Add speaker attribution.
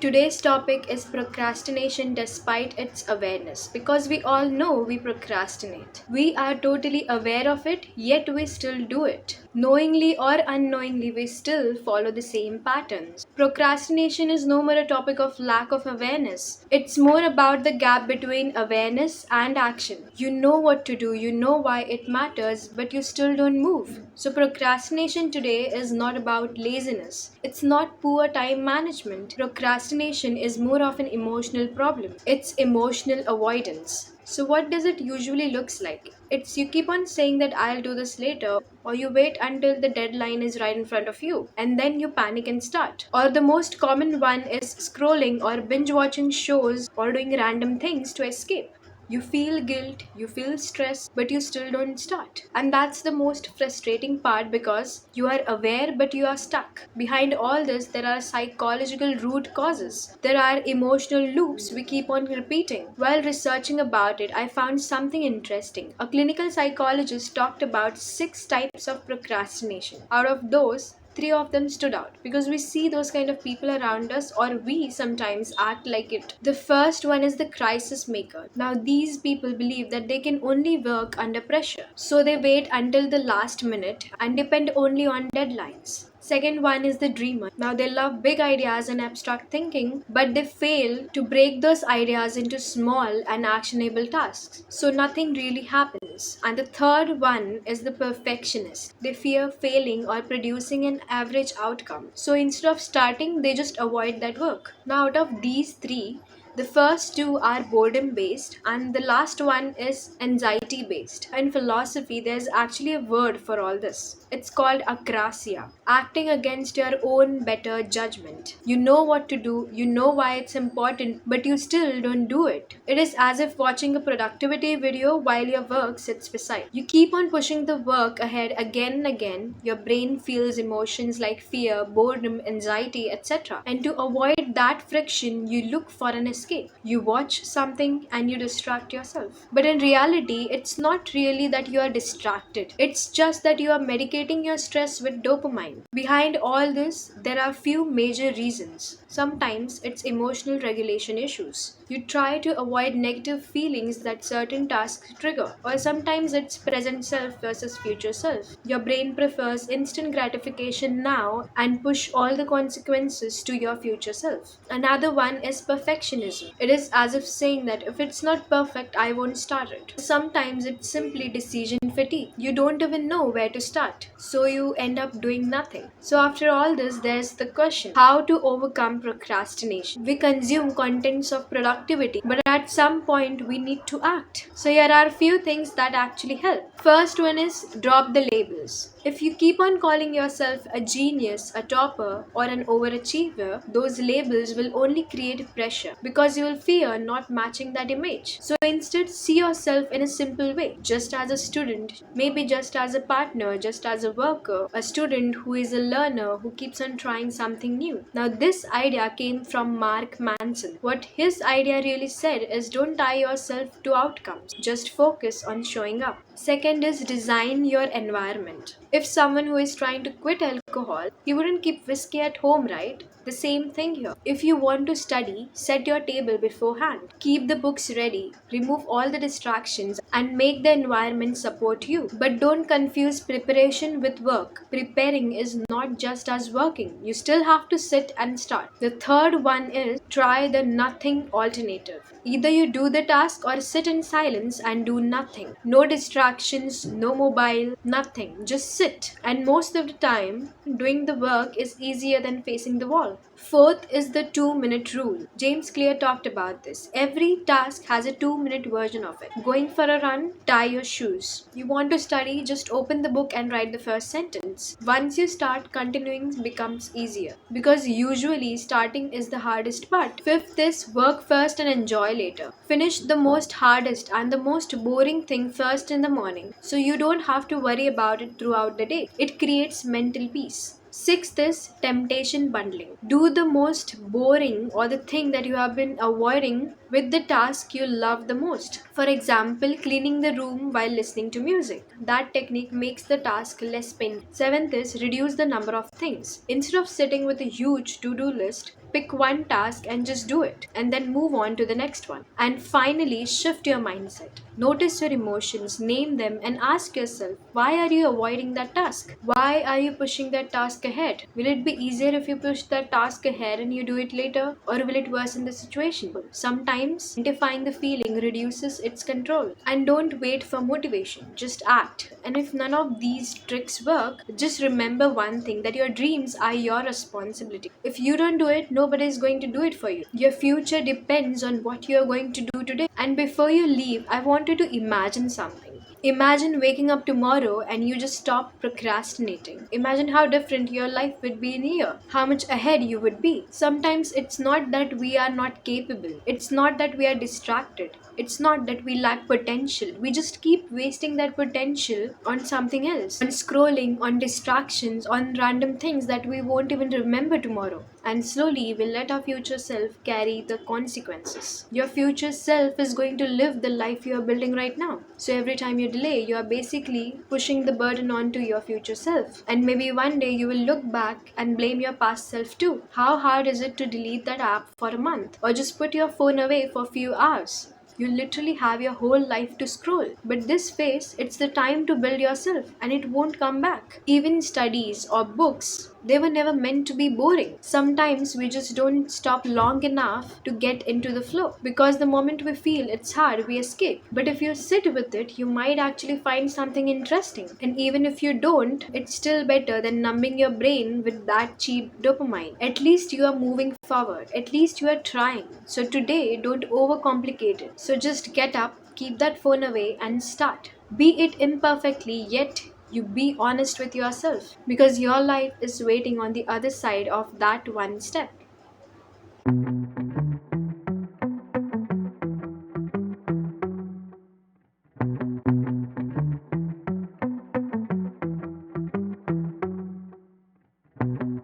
Speaker 1: Today's topic is procrastination despite its awareness because we all know we procrastinate. We are totally aware of it, yet we still do it. Knowingly or unknowingly, we still follow the same patterns. Procrastination is no more a topic of lack of awareness, it's more about the gap between awareness and action. You know what to do, you know why it matters, but you still don't move. So, procrastination today is not about laziness. It's not poor time management. Procrastination is more of an emotional problem. It's emotional avoidance. So what does it usually looks like? It's you keep on saying that I'll do this later, or you wait until the deadline is right in front of you and then you panic and start. Or the most common one is scrolling or binge watching shows or doing random things to escape. You feel guilt, you feel stress, but you still don't start. And that's the most frustrating part because you are aware but you are stuck. Behind all this, there are psychological root causes. There are emotional loops we keep on repeating. While researching about it, I found something interesting. A clinical psychologist talked about 6 types of procrastination. Out of those, 3 of them stood out because we see those kind of people around us, or we sometimes act like it. The first one is the crisis maker. Now, these people believe that they can only work under pressure, so they wait until the last minute and depend only on deadlines. Second one is the dreamer. Now they love big ideas and abstract thinking, but they fail to break those ideas into small and actionable tasks. So nothing really happens. And the third one is the perfectionist. They fear failing or producing an average outcome. So instead of starting, they just avoid that work. Now out of these three, the first two are boredom based, and the last one is anxiety based. In philosophy, there's actually a word for all this. It's called akrasia, acting against your own better judgment. You know what to do, you know why it's important, but you still don't do it. It is as if watching a productivity video while your work sits beside. You keep on pushing the work ahead again and again. Your brain feels emotions like fear, boredom, anxiety, etc. And to avoid that friction, you look for an escape. You watch something and you distract yourself. But in reality, it's not really that you are distracted. It's just that you are medicating your stress with dopamine. Behind all this, there are few major reasons. Sometimes it's emotional regulation issues. You try to avoid negative feelings that certain tasks trigger, or sometimes it's present self versus future self. Your brain prefers instant gratification now and push all the consequences to your future self. Another one is perfectionism. It is as if saying that if it's not perfect, I won't start it. Sometimes it's simply decision fatigue. You don't even know where to start, so you end up doing nothing. So after all this, there's the question: how to overcome procrastination? We consume contents of productivity, but at some point we need to act. So here are a few things that actually help. First one is drop the labels. If you keep on calling yourself a genius, a topper, or an overachiever, those labels will only create pressure because you will fear not matching that image. So instead, see yourself in a simple way, just as a student, maybe just as a partner, just as a worker, a student who is a learner who keeps on trying something new. Now, this idea came from Mark Manson. What his idea really said is don't tie yourself to outcomes, just focus on showing up. Second is design your environment. If someone who is trying to quit alcohol, he wouldn't keep whiskey at home, right? The same thing here. If you want to study, set your table beforehand. Keep the books ready, remove all the distractions, and make the environment support you. But don't confuse preparation with work. Preparing is not just as working. You still have to sit and start. The third one is try the nothing alternative. Either you do the task or sit in silence and do nothing. No distractions, no mobile, nothing. Just sit. And most of the time, doing the work is easier than facing the wall. Fourth is the 2-minute rule. James Clear talked about this. Every task has a 2-minute version of it. Going for a run, tie your shoes. You want to study, just open the book and write the first sentence. Once you start, continuing becomes easier. Because usually starting is the hardest part. Fifth is work first and enjoy later. Finish the most hardest and the most boring thing first in the morning, so you don't have to worry about it throughout the day. It creates mental peace. Sixth is temptation bundling. Do the most boring or the thing that you have been avoiding with the task you love the most. For example, cleaning the room while listening to music. That technique makes the task less painful. Seventh is reduce the number of things. Instead of sitting with a huge to-do list, Pick one task and just do it, and then move on to the next one. And finally, shift your mindset. Notice your emotions, name them, and ask yourself, why are you avoiding that task? Why are you pushing that task ahead? Will it be easier if you push that task ahead and you do it later? Or will it worsen the situation? Sometimes, identifying the feeling reduces its control. And don't wait for motivation, just act. And if none of these tricks work, just remember one thing, that your dreams are your responsibility. If you don't do it, nobody is going to do it for you. Your future depends on what you are going to do today. And before you leave, I want you to imagine something. Imagine waking up tomorrow and you just stop procrastinating. Imagine how different your life would be in a year, how much ahead you would be. Sometimes it's not that we are not capable, it's not that we are distracted, it's not that we lack potential. We just keep wasting that potential on something else, on scrolling, on distractions, on random things that we won't even remember tomorrow. And slowly we'll let our future self carry the consequences. Your future self is going to live the life you are building right now. So every time you delay, you are basically pushing the burden onto your future self. And maybe one day you will look back and blame your past self too. How hard is it to delete that app for a month? Or just put your phone away for a few hours? You literally have your whole life to scroll. But this phase, it's the time to build yourself and it won't come back. Even studies or books, they were never meant to be boring. Sometimes we just don't stop long enough to get into the flow, because the moment we feel it's hard, we escape. But if you sit with it, you might actually find something interesting. And even if you don't, it's still better than numbing your brain with that cheap dopamine. At least you are moving forward. At least you are trying. So today, don't overcomplicate it. So just get up, keep that phone away, and start. Be it imperfectly, yet you be honest with yourself, because your life is waiting on the other side of that one step.